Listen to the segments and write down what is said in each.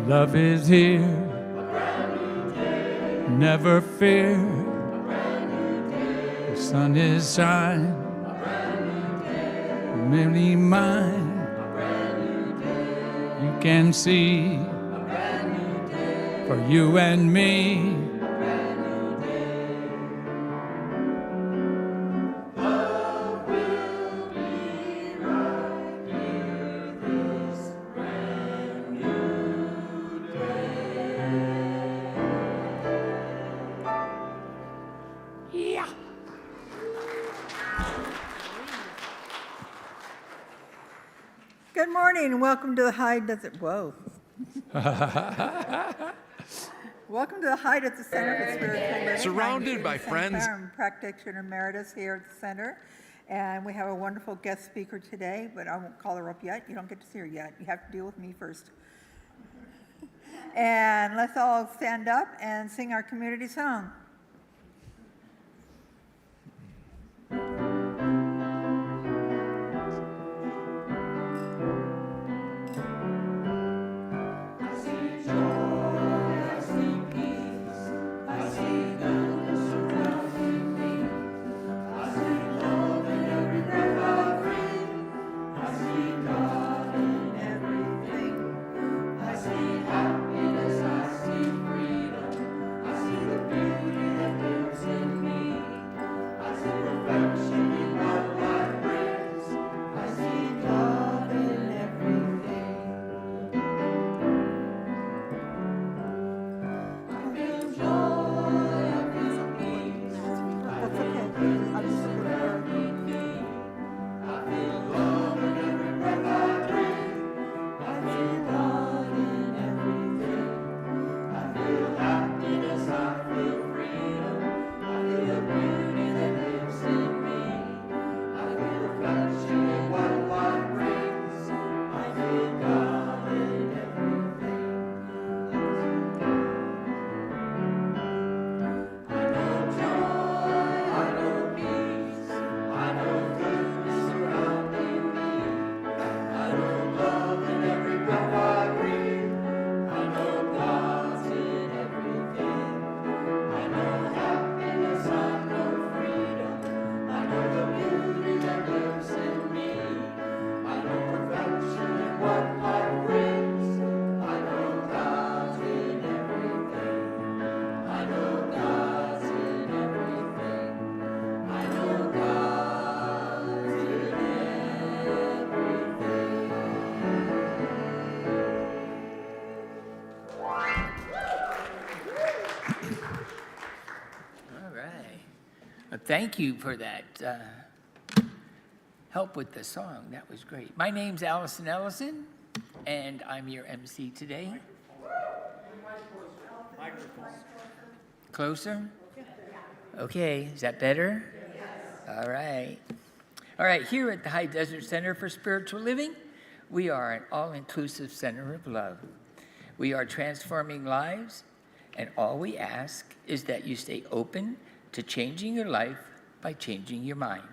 Love is here, never fear. The sun is shining, merely mine. You can see for you and me. Good morning and welcome to the High Desert. Whoa. Welcome to the High Desert Center for Spiritual Living. Surrounded by friends. I'm practitioner emeritus here at the center, and we have a wonderful guest speaker today, but I won't call her up yet. You don't get to see her yet. You have to deal with me first. And let's all stand up and sing our community song. Thank you for that help with the song. That was great. My name's Allison Ellison, and I'm your MC today. Closer? Okay, is that better? Yes. All right. All right, here at the High Desert Center for Spiritual Living, we are an all-inclusive center of love. We are transforming lives, and all we ask is that you stay open to changing your life by changing your mind.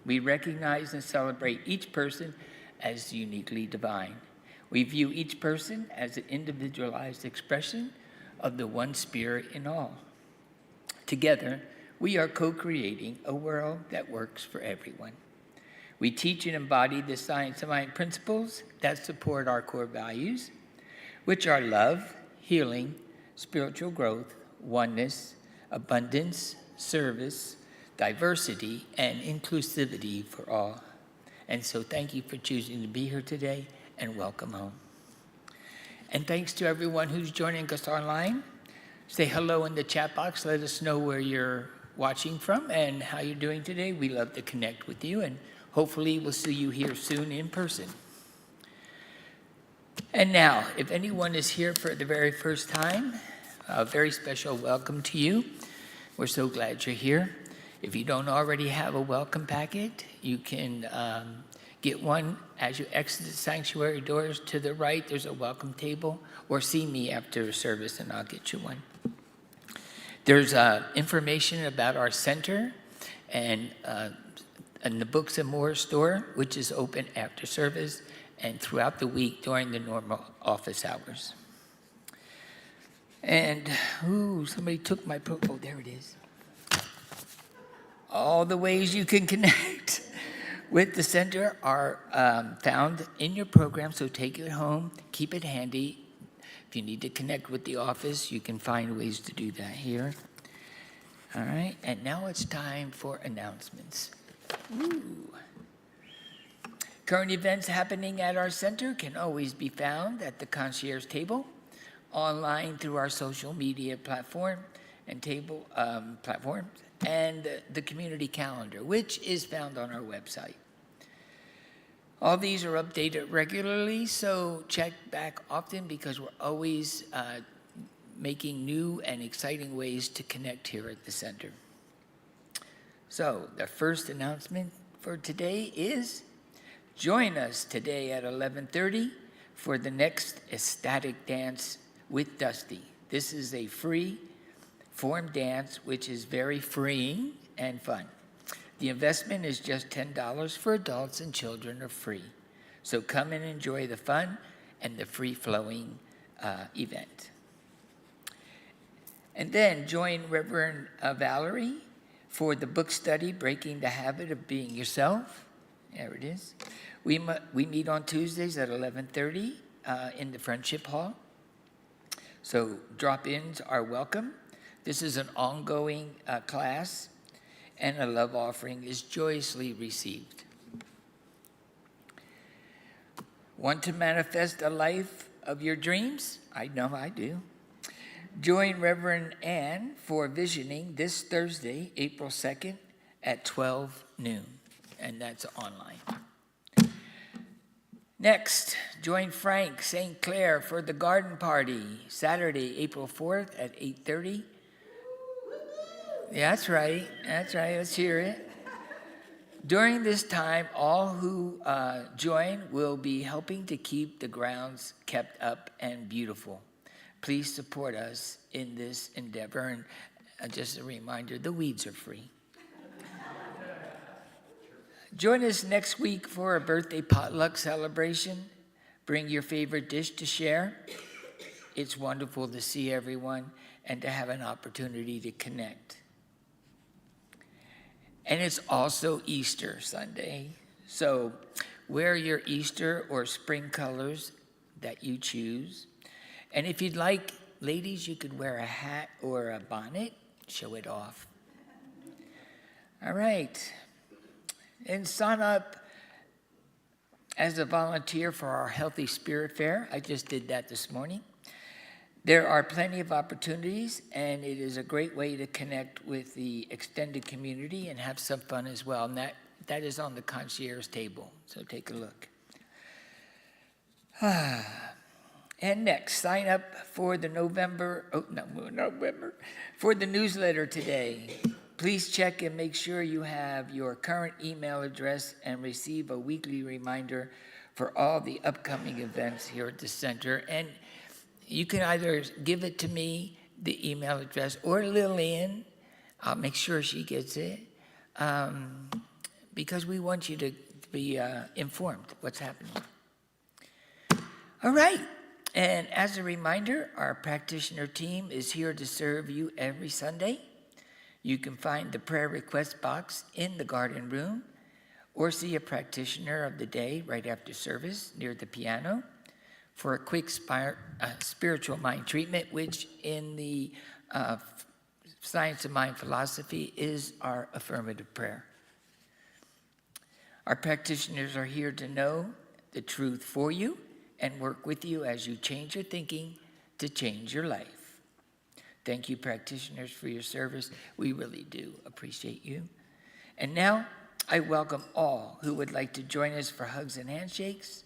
We recognize and celebrate each person as uniquely divine. We view each person as an individualized expression of the one spirit in all. Together, we are co-creating a world that works for everyone. We teach and embody the science of mind principles that support our core values, which are love, healing, spiritual growth, oneness, abundance, service, diversity, and inclusivity for all. And so thank you for choosing to be here today, and welcome home. And thanks to everyone who's joining us online. Say hello in the chat box. Let us know where you're watching from and how you're doing today. We love to connect with you, and hopefully we'll see you here soon in person. And now, if anyone is here for the very first time, a very special welcome to you. We're so glad you're here. If you don't already have a welcome packet, you can get one as you exit the sanctuary doors. To the right, there's a welcome table, or see me after service and I'll get you one. There's information about our center and the Books and More store, which is open after service and throughout the week during the normal office hours. And, somebody took my oh, there it is. All the ways you can connect with the center are found in your program, so take it home, keep it handy. If you need to connect with the office, you can find ways to do that here. All right, and now it's time for announcements. Ooh. Current events happening at our center can always be found at the concierge table, online through our social media platforms, and the community calendar, which is found on our website. All these are updated regularly, so check back often because we're always making new and exciting ways to connect here at the center. So the first announcement for today is join us today at 11:30 for the next ecstatic dance with Dusty. This is a free form dance, which is very freeing and fun. The investment is just $10 for adults, and children are free. So come and enjoy the fun and the free-flowing event. And then join Reverend Valerie for the book study, Breaking the Habit of Being Yourself. There it is. We meet on Tuesdays at 11:30 in the Friendship Hall. So drop-ins are welcome. This is an ongoing class, and a love offering is joyously received. Want to manifest a life of your dreams? I know I do. Join Reverend Ann for visioning this Thursday, April 2nd at 12 noon, and that's online. Next, join Frank St. Clair for the garden party, Saturday, April 4th at 8:30. Yeah, that's right, let's hear it. During this time, all who join will be helping to keep the grounds kept up and beautiful. Please support us in this endeavor, and just a reminder, the weeds are free. Join us next week for a birthday potluck celebration. Bring your favorite dish to share. It's wonderful to see everyone and to have an opportunity to connect. And it's also Easter Sunday, so wear your Easter or spring colors that you choose. And if you'd like, ladies, you could wear a hat or a bonnet, show it off. All right. And sign up as a volunteer for our Healthy Spirit Fair. I just did that this morning. There are plenty of opportunities, and it is a great way to connect with the extended community and have some fun as well. And that is on the concierge table, so take a look. And next, sign up for the for the newsletter today. Please check and make sure you have your current email address and receive a weekly reminder for all the upcoming events here at the center. And you can either give it to me, the email address, or Lillian. I'll make sure she gets it, because we want you to be informed what's happening. All right. And as a reminder, our practitioner team is here to serve you every Sunday. You can find the prayer request box in the garden room, or see a practitioner of the day right after service near the piano for a quick spiritual mind treatment, which in the Science of Mind philosophy is our affirmative prayer. Our practitioners are here to know the truth for you and work with you as you change your thinking to change your life. Thank you, practitioners, for your service. We really do appreciate you. And now, I welcome all who would like to join us for hugs and handshakes.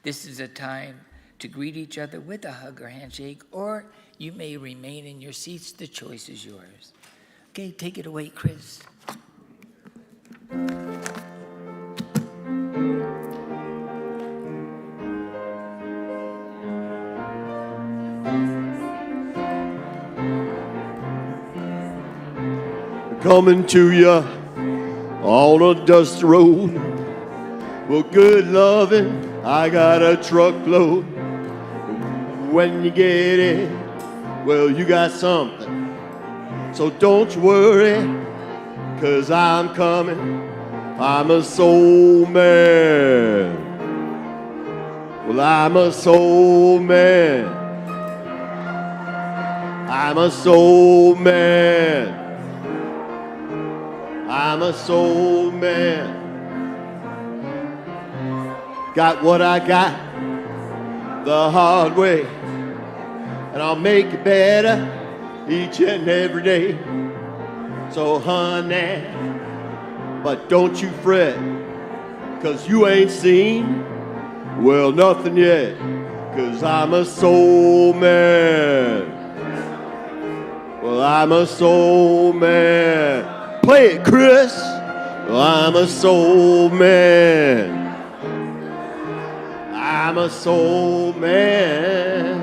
This is a time to greet each other with a hug or handshake, or you may remain in your seats. The choice is yours. Okay, take it away, Chris. Coming to you on a dusty road. Well, good loving, I got a truckload. When you get it, well, you got something. So don't you worry, 'cause I'm coming. I'm a soul man. Well, I'm a soul man. I'm a soul man. I'm a soul man. Got what I got the hard way, and I'll make it better each and every day. So honey, but don't you fret, 'cause you ain't seen, well, nothing yet, 'cause I'm a soul man. Well, I'm a soul man. Play it, Chris. Well, I'm a soul man. I'm a soul man.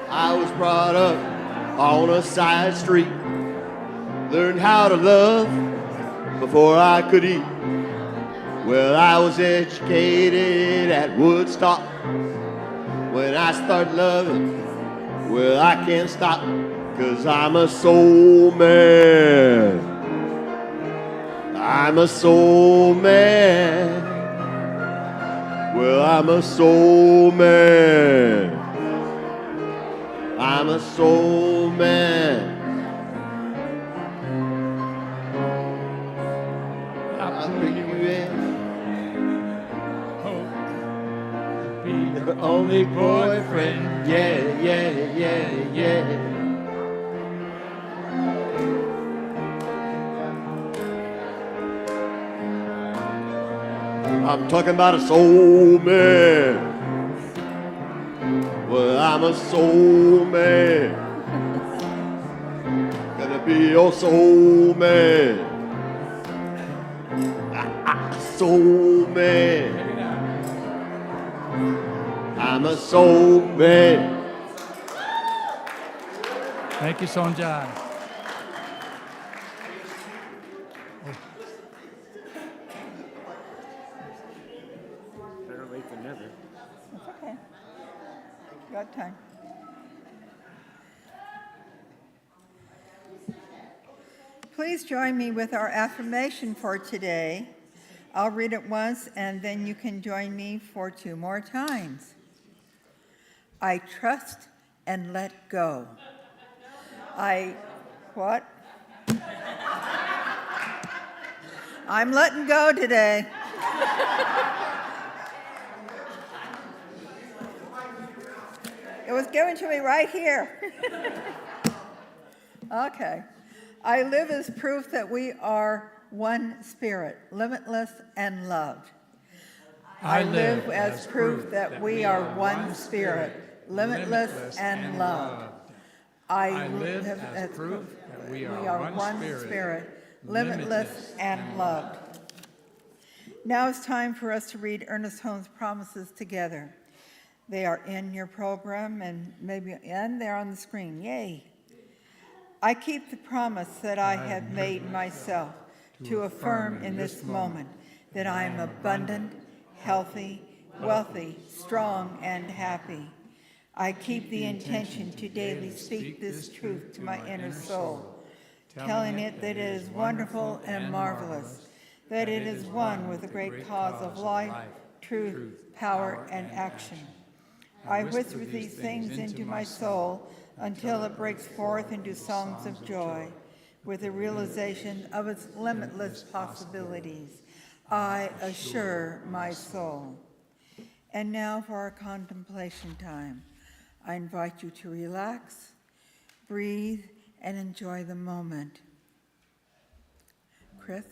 I was brought up on a side street, learned how to love before I could eat. Well, I was educated at Woodstock. When I start loving, well, I can't stop, 'cause I'm a soul man. I'm a soul man. Well, I'm a soul man. I'm a soul man. I'll bring you in. Hope to be The only boyfriend. Yeah, yeah, yeah, yeah. I'm talking about a soul man. Well, I'm a soul man. Gonna be your soul man. Soul man. I'm a soul man. Thank you, Sonja. Better late than never. It's okay. You got time. Please join me with our affirmation for today. I'll read it once, and then you can join me for 2 more times. I trust and let go. What? I'm letting go today. It was given to me right here. Okay. I live as proof that we are one spirit, limitless and loved. I live as proof that we are one spirit, limitless and loved. I live as proof that we are one spirit, limitless and loved. Now it's time for us to read Ernest Holmes' promises together. They are in your program and they're on the screen. Yay. I keep the promise that I have made myself to affirm in this moment that I am abundant, healthy, wealthy, strong, and happy. I keep the intention to daily speak this truth to my inner soul, telling it that it is wonderful and marvelous, that it is one with the great cause of life, truth, power, and action. I whisper these things into my soul until it breaks forth into songs of joy with the realization of its limitless possibilities. I assure my soul. And now for our contemplation time. I invite you to relax, breathe, and enjoy the moment. Chris?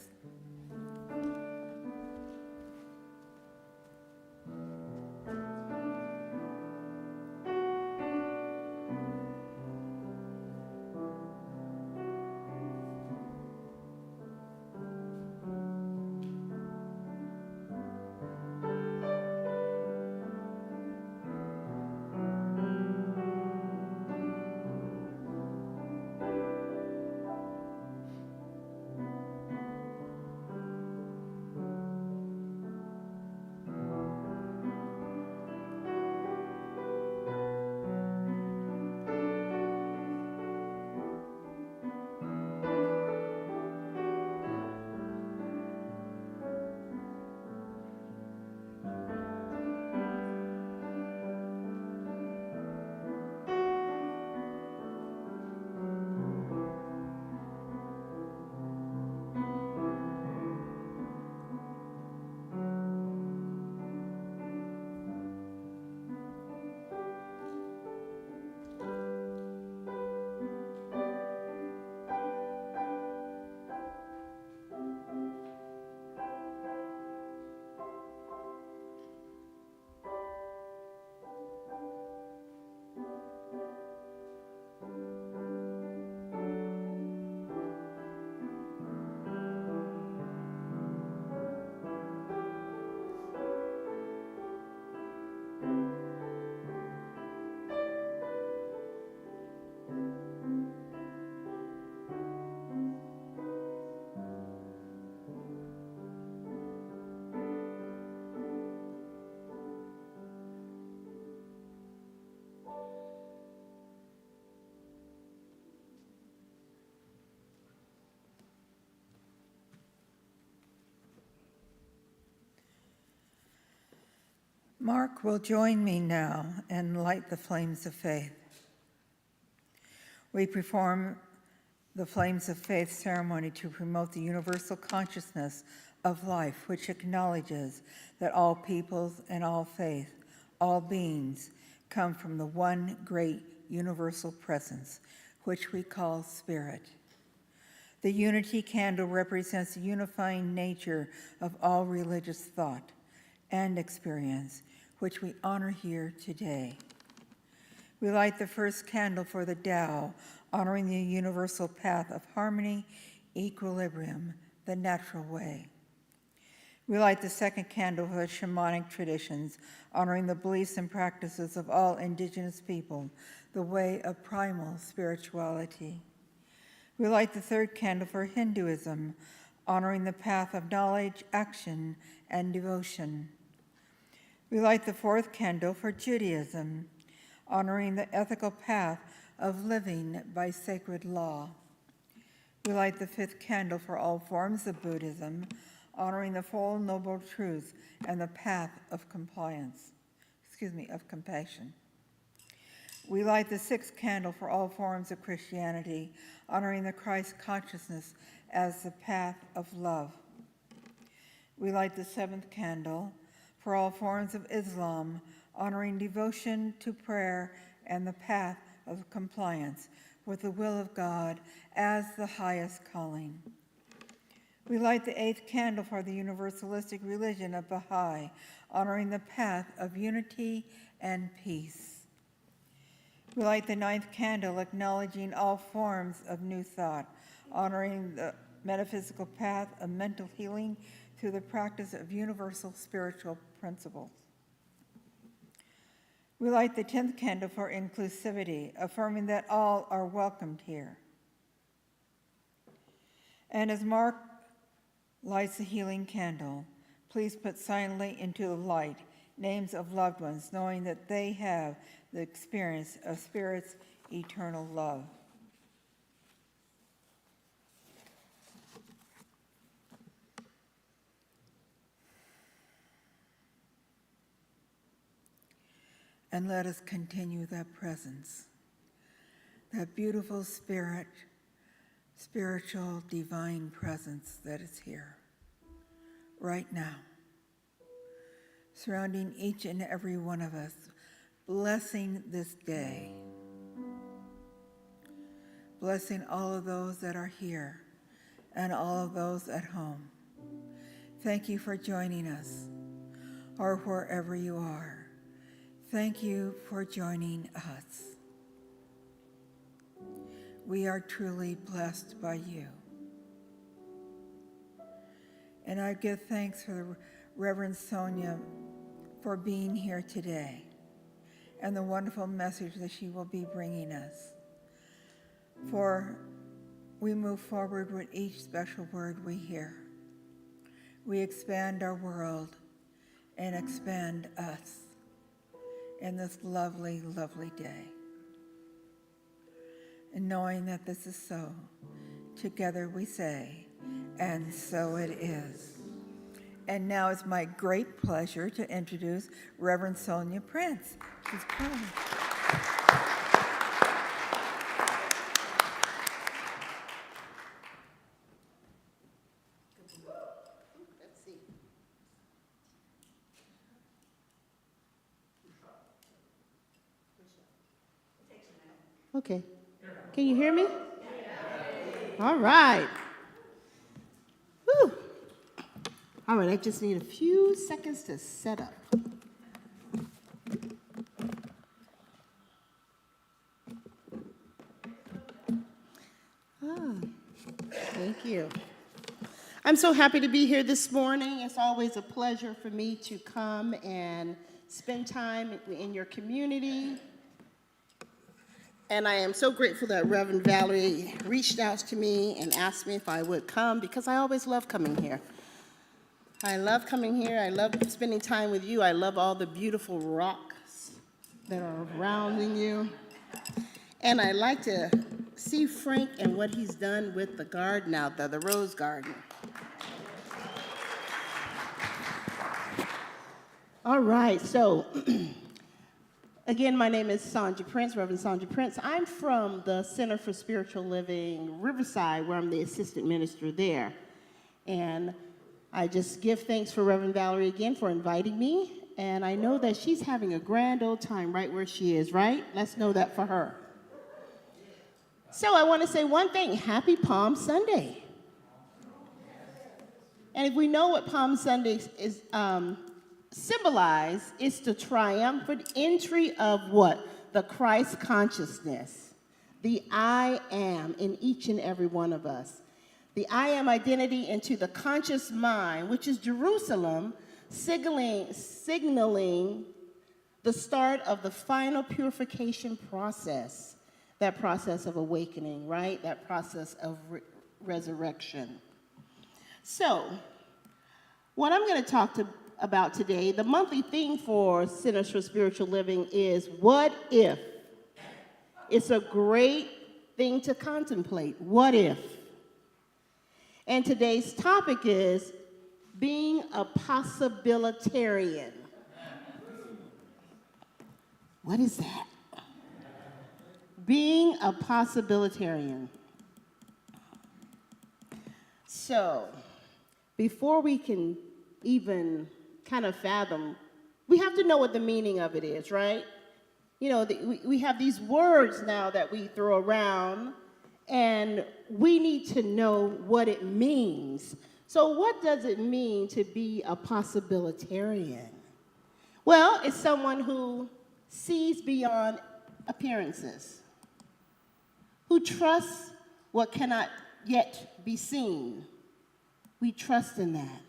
Mark will join me now and light the flames of faith. We perform the Flames of Faith ceremony to promote the universal consciousness of life, which acknowledges that all peoples and all faith, all beings, come from the one great universal presence, which we call Spirit. The unity candle represents the unifying nature of all religious thought and experience, which we honor here today. We light the first candle for the Tao, honoring the universal path of harmony, equilibrium, the natural way. We light the second candle for the shamanic traditions, honoring the beliefs and practices of all indigenous people, the way of primal spirituality. We light the third candle for Hinduism, honoring the path of knowledge, action, and devotion. We light the fourth candle for Judaism, honoring the ethical path of living by sacred law. We light the fifth candle for all forms of Buddhism, honoring the Four Noble Truths and the path of compassion. We light the sixth candle for all forms of Christianity, honoring the Christ consciousness as the path of love. We light the seventh candle for all forms of Islam, honoring devotion to prayer and the path of compliance with the will of God as the highest calling. We light the eighth candle for the universalistic religion of Baha'i, honoring the path of unity and peace. We light the ninth candle, acknowledging all forms of new thought, honoring the metaphysical path of mental healing through the practice of universal spiritual principles. We light the 10th candle for inclusivity, affirming that all are welcomed here. And as Mark lights the healing candle, please put silently into the light names of loved ones, knowing that they have the experience of Spirit's eternal love. And let us continue that presence, that beautiful spirit, spiritual, divine presence that is here, right now, surrounding each and every one of us, blessing this day, blessing all of those that are here and all of those at home. Thank you for joining us, or wherever you are. Thank you for joining us. We are truly blessed by you. And I give thanks for the Reverend Sonja for being here today and the wonderful message that she will be bringing us. For we move forward with each special word we hear. We expand our world and expand us in this lovely, lovely day. And knowing that this is so, together we say, and so it is. And now it's my great pleasure to introduce Reverend Sonja Prince. She's coming. Okay. Can you hear me? All right. Whew. All right, I just need a few seconds to set up. Thank you. I'm so happy to be here this morning. It's always a pleasure for me to come and spend time in your community. And I am so grateful that Reverend Valerie reached out to me and asked me if I would come, because I always love coming here. I love coming here. I love spending time with you. I love all the beautiful rocks that are surrounding you. And I like to see Frank and what he's done with the garden out there, the rose garden. All right, so again, my name is Sonja Prince, Reverend Sonja Prince. I'm from the Center for Spiritual Living, Riverside, where I'm the assistant minister there. And I just give thanks for Reverend Valerie again for inviting me. And I know that she's having a grand old time right where she is, right? Let's know that for her. So I want to say one thing, Happy Palm Sunday. And if we know what Palm Sunday is symbolize, it's the triumphant entry of what? The Christ consciousness, the I am in each and every one of us. The I am identity into the conscious mind, which is Jerusalem, signaling the start of the final purification process, that process of awakening, right? That process of resurrection. So, what I'm going to talk about today, the monthly theme for Centers for Spiritual Living is what if? It's a great thing to contemplate. What if? And today's topic is being a possibilitarian. What is that? Being a possibilitarian. So, before we can even kind of fathom, we have to know what the meaning of it is, right? You know, we have these words now that we throw around, and we need to know what it means. So what does it mean to be a possibilitarian? Well, it's someone who sees beyond appearances, who trusts what cannot yet be seen. We trust in that.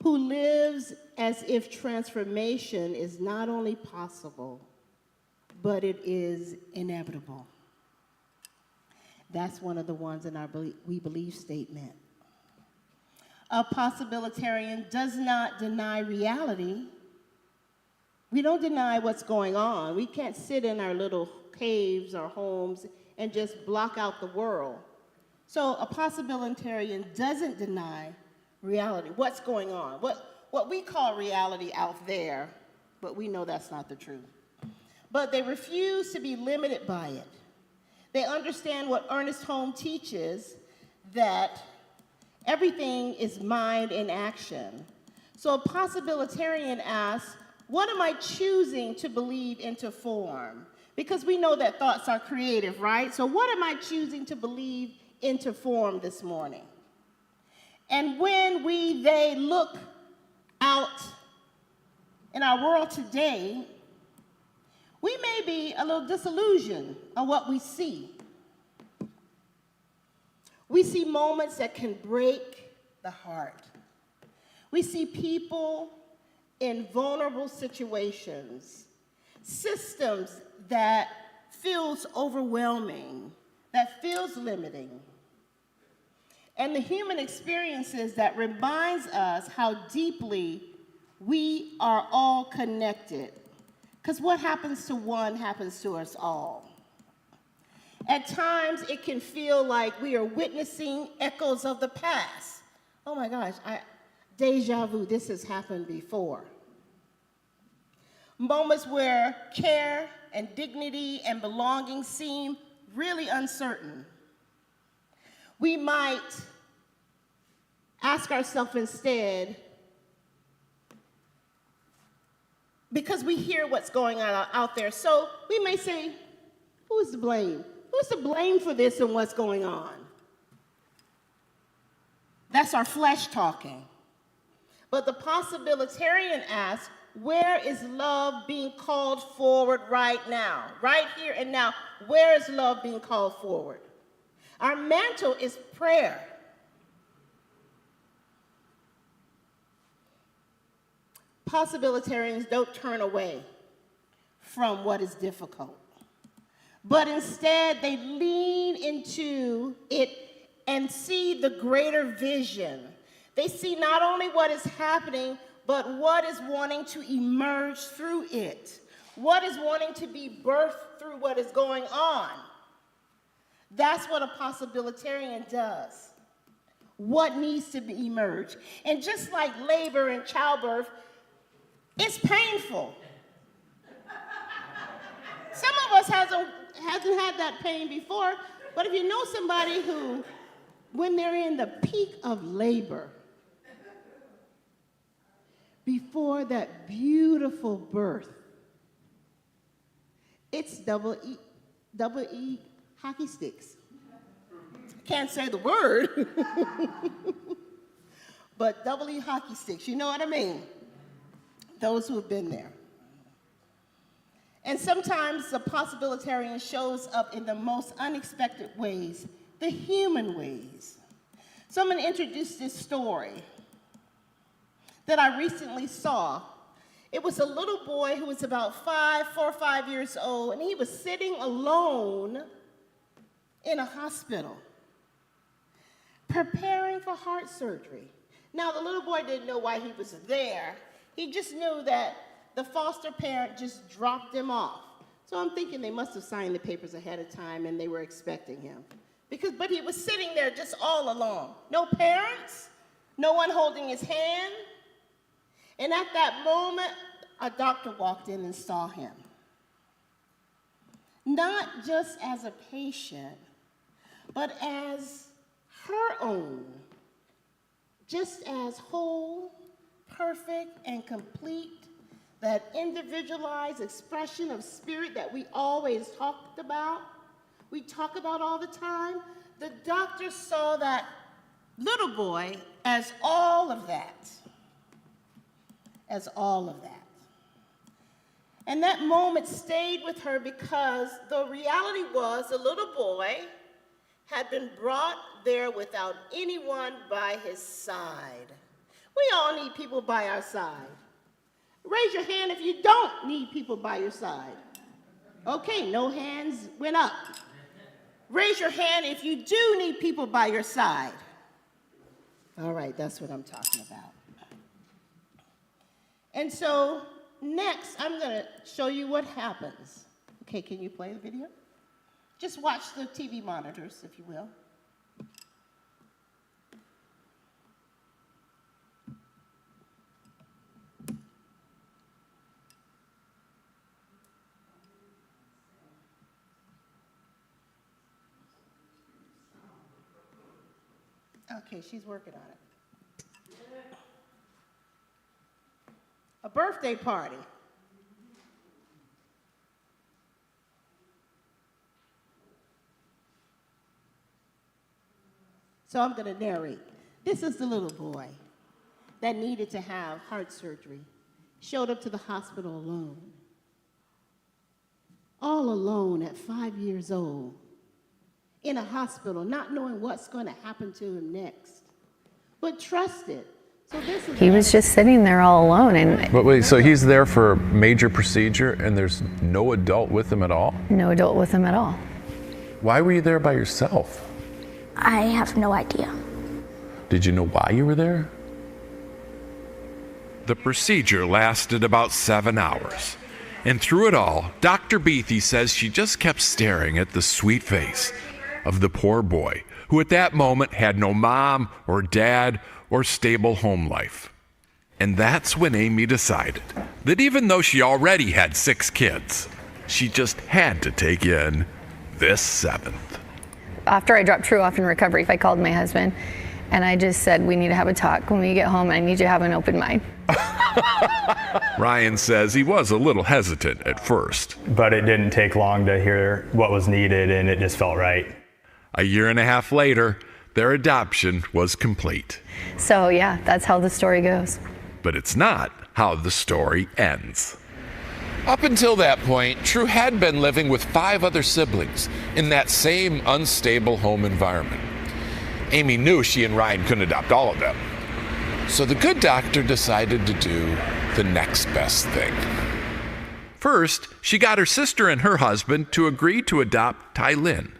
Who lives as if transformation is not only possible, but it is inevitable. That's one of the ones in our we believe statement. A possibilitarian does not deny reality. We don't deny what's going on. We can't sit in our little caves or homes and just block out the world. So a possibilitarian doesn't deny reality, what's going on, what we call reality out there, but we know that's not the truth. But they refuse to be limited by it. They understand what Ernest Holmes teaches, that everything is mind in action. So a possibilitarian asks, what am I choosing to believe into form? Because we know that thoughts are creative, right? So what am I choosing to believe into form this morning? And when they look out in our world today, we may be a little disillusioned of what we see. We see moments that can break the heart. We see people in vulnerable situations, systems that feels overwhelming, that feels limiting. And the human experiences that reminds us how deeply we are all connected. Because what happens to one happens to us all. At times, it can feel like we are witnessing echoes of the past. Oh my gosh, deja vu, this has happened before. Moments where care and dignity and belonging seem really uncertain. We might ask ourselves instead, because we hear what's going on out there, so we may say, who is to blame? Who's to blame for this and what's going on? That's our flesh talking. But the possibilitarian asks, where is love being called forward right now? Right here and now, where is love being called forward? Our mantle is prayer. Possibilitarians don't turn away from what is difficult, but instead they lean into it and see the greater vision. They see not only what is happening, but what is wanting to emerge through it, what is wanting to be birthed through what is going on. That's what a possibilitarian does. What needs to be emerged. And just like labor and childbirth, It's painful. Some of us hasn't had that pain before, but if you know somebody who, when they're in the peak of labor, before that beautiful birth, it's double E hockey sticks. Can't say the word, but double E hockey sticks, you know what I mean? Those who have been there. And sometimes the possibilitarian shows up in the most unexpected ways, the human ways. So I'm going to introduce this story that I recently saw. It was a little boy who was about 4 or 5 years old, and he was sitting alone in a hospital, preparing for heart surgery. Now, the little boy didn't know why he was there. He just knew that the foster parent just dropped him off. So I'm thinking they must have signed the papers ahead of time and they were expecting him. But he was sitting there just all alone. No parents, no one holding his hand. And at that moment, a doctor walked in and saw him. Not just as a patient, but as her own. Just as whole, perfect, and complete, that individualized expression of spirit that we always talked about, we talk about all the time. The doctor saw that little boy as all of that. As all of that. And that moment stayed with her because the reality was the little boy had been brought there without anyone by his side. We all need people by our side. Raise your hand if you don't need people by your side. Okay, no hands went up. Raise your hand if you do need people by your side. All right, that's what I'm talking about. And so next, I'm going to show you what happens. Okay, can you play the video? Just watch the TV monitors, if you will. Okay, she's working on it. A birthday party. So I'm going to narrate. This is the little boy that needed to have heart surgery. Showed up to the hospital alone. All alone at 5 years old. In a hospital, not knowing what's going to happen to him next. But trusted. So this is he was just sitting there all alone. And But wait, so he's there for a major procedure and there's no adult with him at all? no adult with him at all. Why were you there by yourself? I have no idea. Did you know why you were there? The procedure lasted about 7 hours. And through it all, Dr. Beathy says she just kept staring at the sweet face of the poor boy, who at that moment had no mom or dad or stable home life. And that's when Amy decided that even though she already had 6 kids, she just had to take in this 7th. After I dropped True off in recovery, I called my husband and I just said, we need to have a talk. When we get home, I need you to have an open mind. Ryan says he was a little hesitant at first. But it didn't take long to hear what was needed, and it just felt right. A year and a half later, their adoption was complete. So yeah, that's how the story goes. But it's not how the story ends. Up until that point, True had been living with 5 other siblings in that same unstable home environment. Amy knew she and Ryan couldn't adopt all of them. So the good doctor decided to do the next best thing. First, she got her sister and her husband to agree to adopt Tylynn.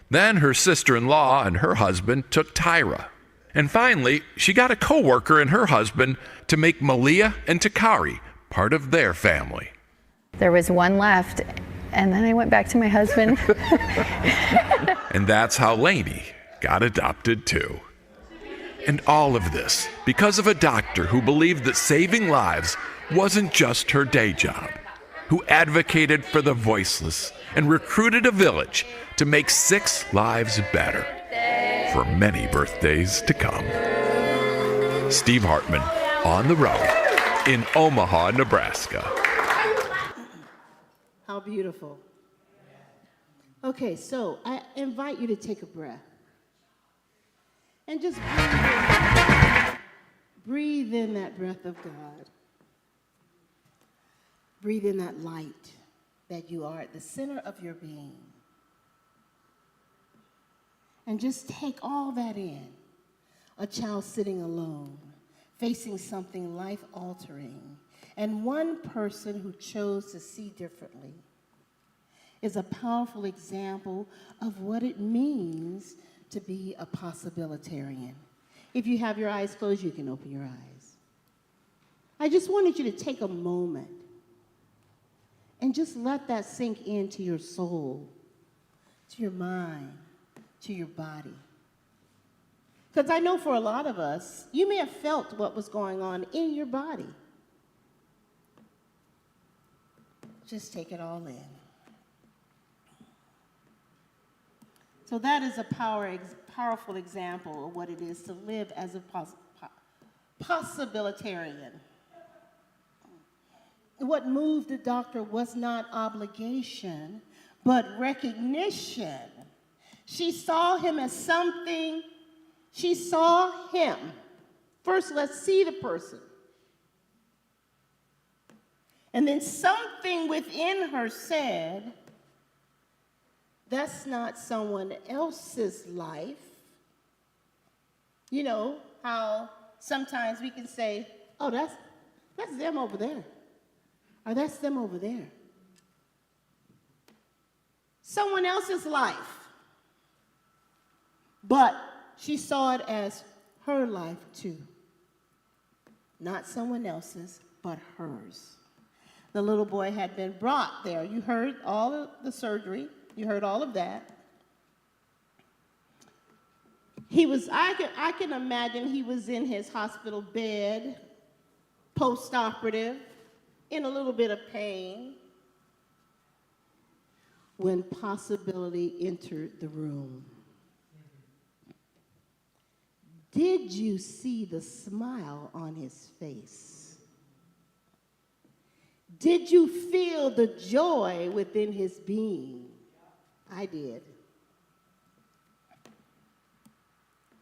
Then her sister-in-law and her husband took Tyra. And finally, she got a co-worker and her husband to make Malia and Takari part of their family. There was one left, and then I went back to my husband. And that's how Lainey got adopted too. And all of this because of a doctor who believed that saving lives wasn't just her day job, who advocated for the voiceless and recruited a village to make 6 lives better for many birthdays to come. Steve Hartman, on the road in Omaha, Nebraska. How beautiful. Okay, so I invite you to take a breath. And just breathe in that breath of God. Breathe in that light that you are at the center of your being. And just take all that in. A child sitting alone, facing something life-altering, and one person who chose to see differently is a powerful example of what it means to be a possibilitarian. If you have your eyes closed, you can open your eyes. I just wanted you to take a moment and just let that sink into your soul, to your mind, to your body. Because I know for a lot of us, you may have felt what was going on in your body. Just take it all in. So that is a powerful example of what it is to live as a possibilitarian. What moved the doctor was not obligation, but recognition. She saw him as something. She saw him. First, let's see the person. And then something within her said, that's not someone else's life. You know how sometimes we can say, oh, that's them over there. Or that's them over there. Someone else's life. But she saw it as her life too. Not someone else's, but hers. The little boy had been brought there. You heard all of the surgery. You heard all of that. He was, I can imagine he was in his hospital bed, post-operative, in a little bit of pain, when possibility entered the room. Did you see the smile on his face? Did you feel the joy within his being? I did.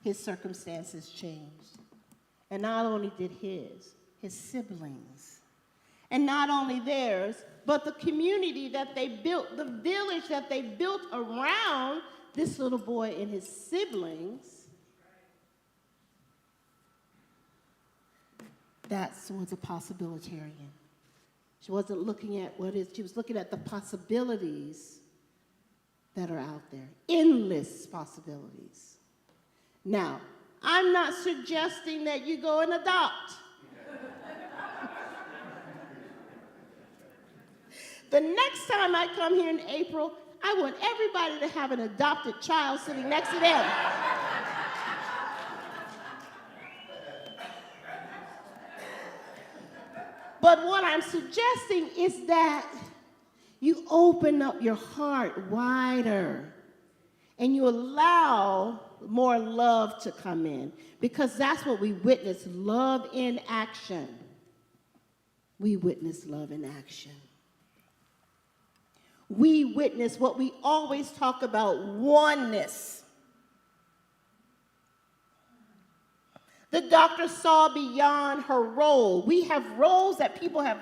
His circumstances changed. And not only did his siblings. And not only theirs, but the community that they built, the village that they built around this little boy and his siblings. That was a possibilitarian. She wasn't looking at she was looking at the possibilities that are out there. Endless possibilities. Now, I'm not suggesting that you go and adopt. The next time I come here in April, I want everybody to have an adopted child sitting next to them. But what I'm suggesting is that you open up your heart wider and you allow more love to come in, because that's what we witness, love in action. We witness love in action. We witness what we always talk about, oneness. The doctor saw beyond her role. We have roles that people have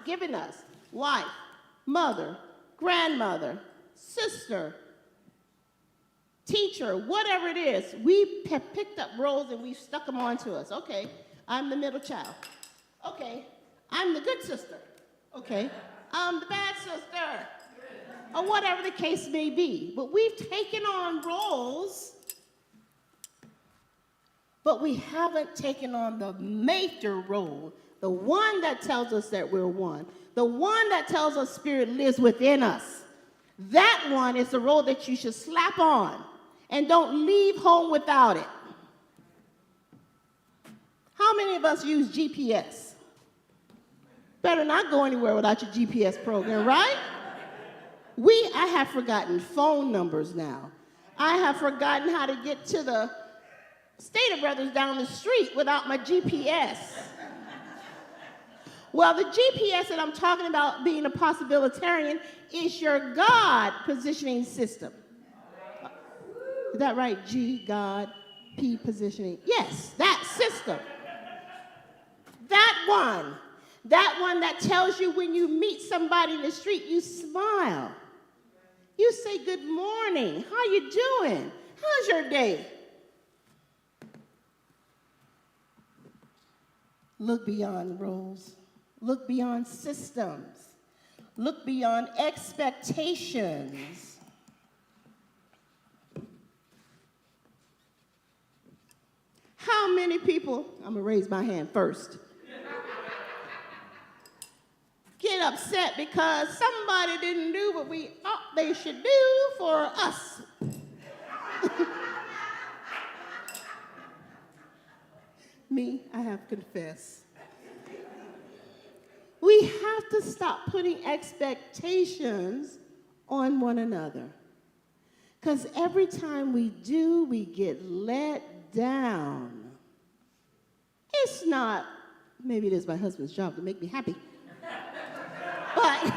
given us. Wife, mother, grandmother, sister, teacher, whatever it is. We have picked up roles and we've stuck them onto us. Okay, I'm the middle child. Okay, I'm the good sister. Okay, I'm the bad sister. Or whatever the case may be. But we've taken on roles, but we haven't taken on the major role, the one that tells us that we're one, the one that tells us Spirit lives within us. That one is the role that you should slap on and don't leave home without it. How many of us use GPS? Better not go anywhere without your GPS program, right? I have forgotten phone numbers now. I have forgotten how to get to the Stater Brothers down the street without my GPS. Well, the GPS that I'm talking about being a possibilitarian is your God positioning system. Is that right? G, God, P, positioning. Yes, that system. That one that tells you when you meet somebody in the street, you smile. You say, good morning, how you doing? How's your day? Look beyond roles. Look beyond systems. Look beyond expectations. How many people, I'm gonna raise my hand first, get upset because somebody didn't do what we thought they should do for us? Me, I have confessed. We have to stop putting expectations on one another. Because every time we do, we get let down. It's not, maybe it is my husband's job to make me happy, but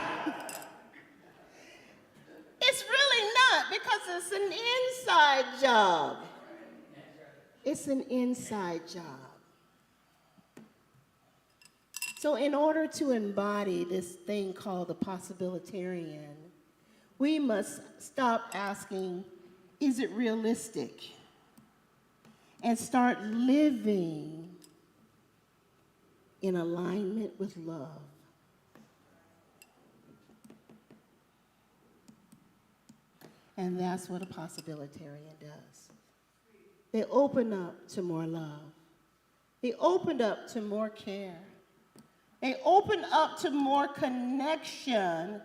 it's really not, because it's an inside job. It's an inside job. So in order to embody this thing called the possibilitarian, we must stop asking, is it realistic? And start living in alignment with love. And that's what a possibilitarian does. They open up to more love. They open up to more care. They open up to more connection,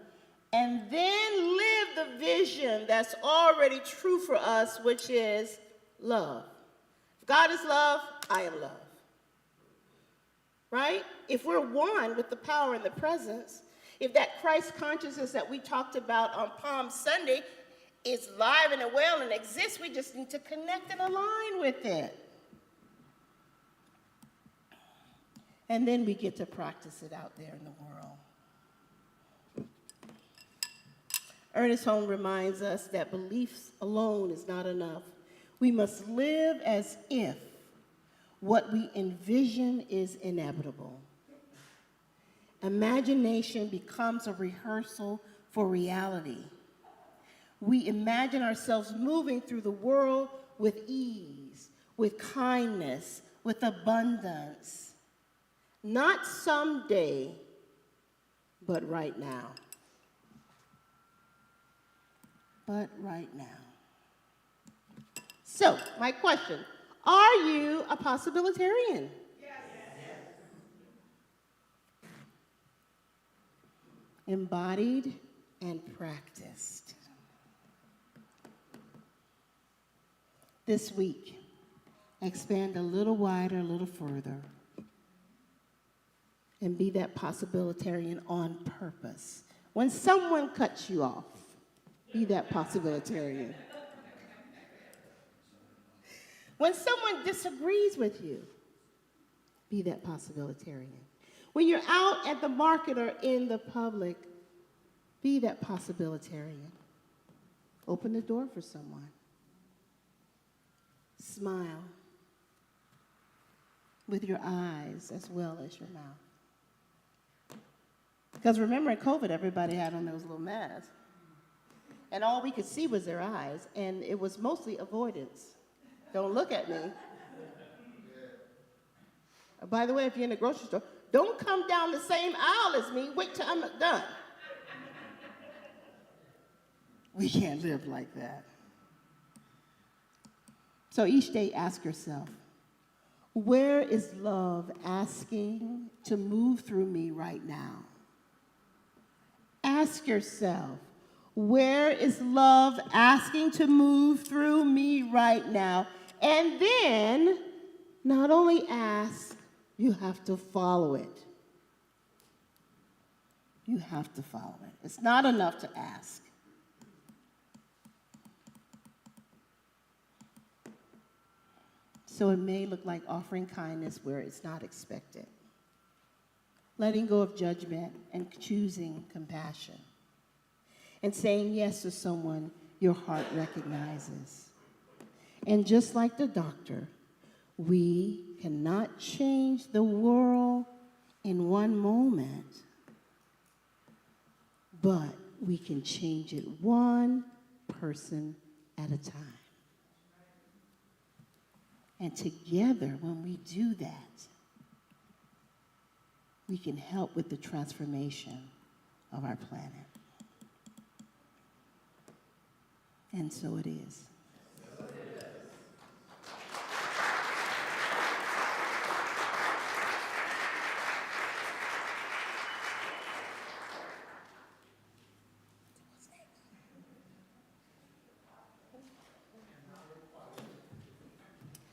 and then live the vision that's already true for us, which is love. If God is love, I am love. Right? If we're one with the power and the presence, if that Christ consciousness that we talked about on Palm Sunday is live and well and exists, we just need to connect and align with it. And then we get to practice it out there in the world. Ernest Holmes reminds us that beliefs alone is not enough. We must live as if what we envision is inevitable. Imagination becomes a rehearsal for reality. We imagine ourselves moving through the world with ease, with kindness, with abundance. Not someday, but right now. But right now. So, my question, are you a possibilitarian? Yes. Embodied and practiced. This week, expand a little wider, a little further. And be that possibilitarian on purpose. When someone cuts you off, be that possibilitarian. When someone disagrees with you, be that possibilitarian. When you're out at the market or in the public, be that possibilitarian. Open the door for someone. Smile with your eyes as well as your mouth. Because remember, in COVID, everybody had on those little masks. And all we could see was their eyes, and it was mostly avoidance. Don't look at me. By the way, if you're in the grocery store, don't come down the same aisle as me. Wait till I'm done. We can't live like that. So each day, ask yourself, where is love asking to move through me right now? Ask yourself, where is love asking to move through me right now? And then, not only ask, You have to follow it. You have to follow it. It's not enough to ask. So it may look like offering kindness where it's not expected. Letting go of judgment and choosing compassion. And saying yes to someone your heart recognizes. And just like the doctor, we cannot change the world in one moment, but we can change it one person at a time. And together, when we do that, we can help with the transformation of our planet. And so it is.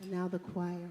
And now the choir.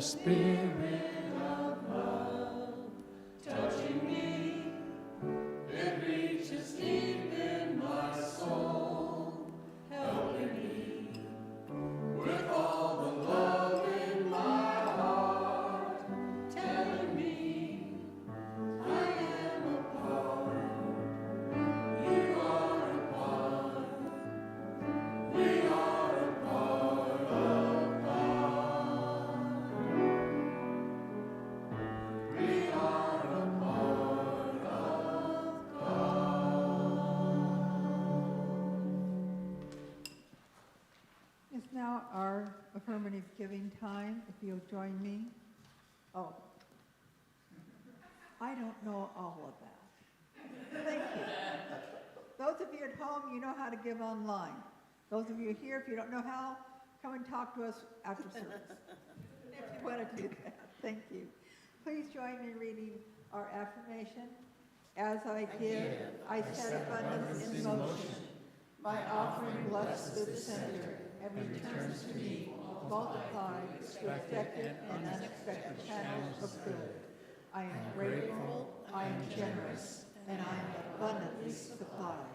Spirit of love touching me, it reaches deep in my soul, helping me with all the love in my heart, telling me I am a part, you are a part, we are a part of God. We are a part of God. It's now our affirmative giving time, if you'll join me. Oh, I don't know all of that. Thank you. Those of you at home, you know how to give online. Those of you here, if you don't know how, come and talk to us after service. If you want to do that. Thank you. Please join me in reading our affirmation. As I give, I set abundance in motion. My offering blesses the center and returns to me multiplied through expected and unexpected channels of good. I am grateful, I am generous, and I am abundantly supplied.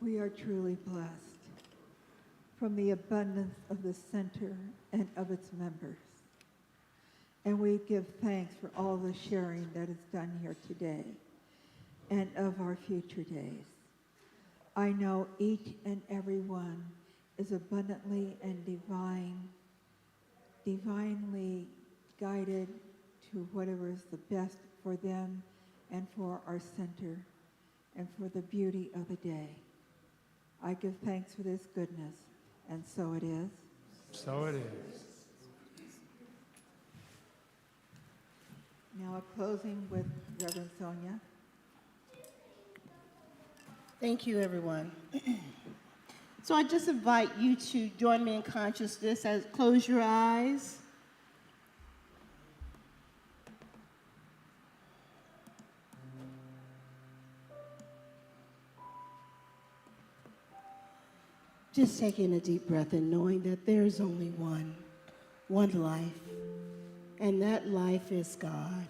We are truly blessed from the abundance of the center and of its members. And we give thanks for all the sharing that is done here today and of our future days. I know each and every one is abundantly and divinely guided to whatever is the best for them and for our center and for the beauty of the day. I give thanks for this goodness, and so it is. So it is. Now a closing with Reverend Sonja. Thank you, everyone. So I just invite you to join me in consciousness as close your eyes. Just taking a deep breath and knowing that there is only one life, and that life is God,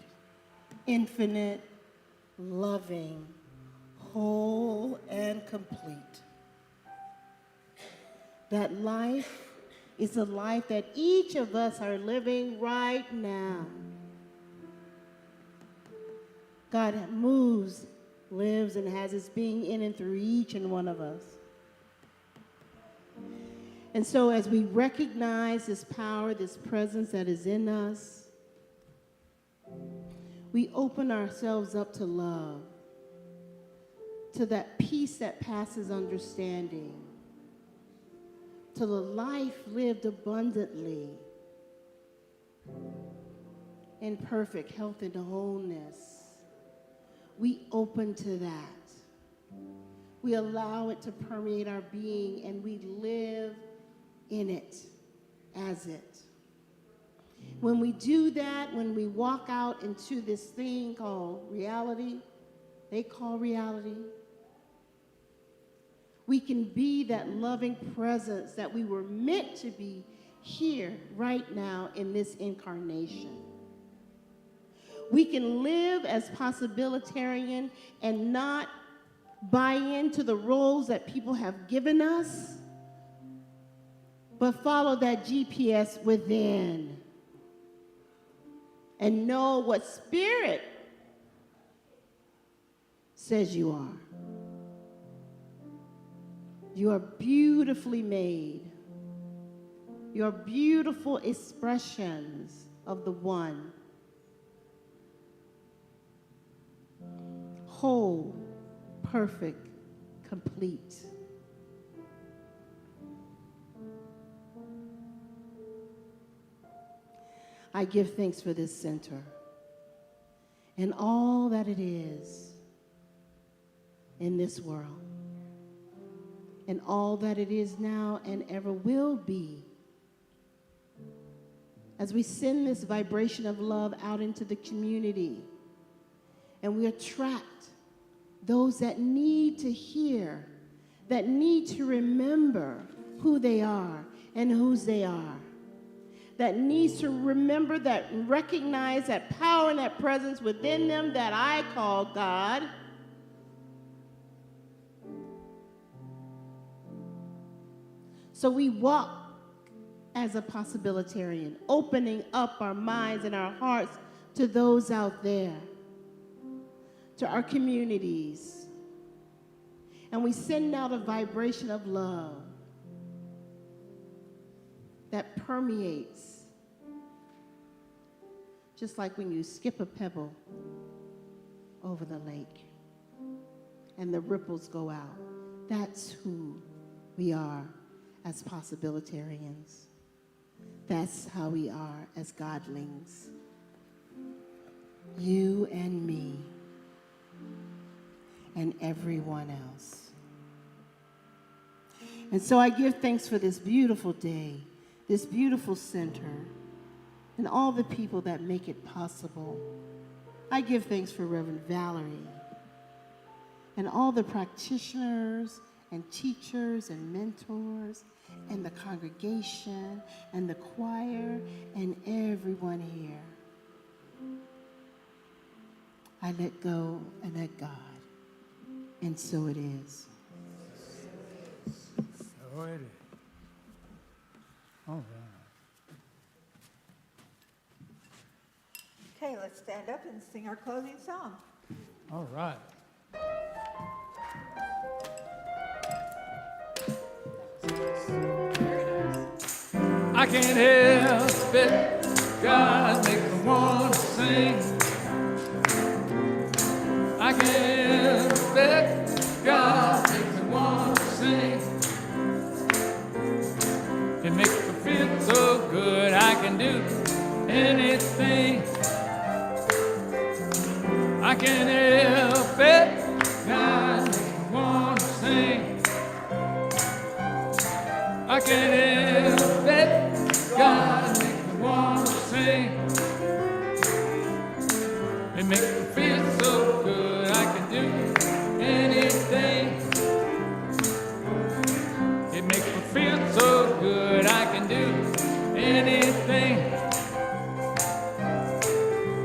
infinite, loving, whole, and complete. That life is a life that each of us are living right now. God moves, lives, and has his being in and through each and one of us. And so as we recognize this power, this presence that is in us, we open ourselves up to love, to that peace that passes understanding, to the life lived abundantly in perfect health and wholeness. We open to that. We allow it to permeate our being, and we live in it, as it. When we do that, when we walk out into this thing called reality, they call reality, we can be that loving presence that we were meant to be here, right now, in this incarnation. We can live as possibilitarian and not buy into the roles that people have given us, but follow that GPS within and know what spirit says you are. You are beautifully made. You are beautiful expressions of the one. Whole, perfect, complete. I give thanks for this center and all that it is in this world, and all that it is now and ever will be. As we send this vibration of love out into the community, and we attract those that need to hear, that need to remember who they are and whose they are, that needs to remember that, recognize that power and that presence within them that I call God. So we walk as a possibilitarian, opening up our minds and our hearts to those out there, to our communities. And we send out a vibration of love that permeates, just like when you skip a pebble over the lake and the ripples go out. That's who we are as possibilitarians. That's how we are as godlings. You and me and everyone else. And so I give thanks for this beautiful day, this beautiful center, and all the people that make it possible. I give thanks for Reverend Valerie and all the practitioners and teachers and mentors and the congregation and the choir and everyone here. I let go and let God, and so it is. So it is. All right. Okay, let's stand up and sing our closing song. All right. I can't help it, God makes me want to sing. I can't help it, God makes me want to sing. It makes me feel so good, I can do anything. I can't help it, God makes me want to sing. I can't help it, God makes me want to sing. It makes me feel so good, I can do anything. It makes me feel so good, I can do anything.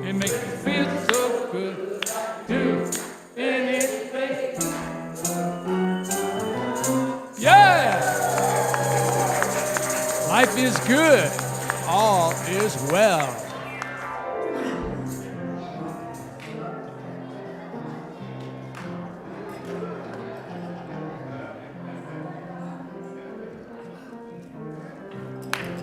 It makes me feel so good, do anything. Yeah! Life is good, all is well.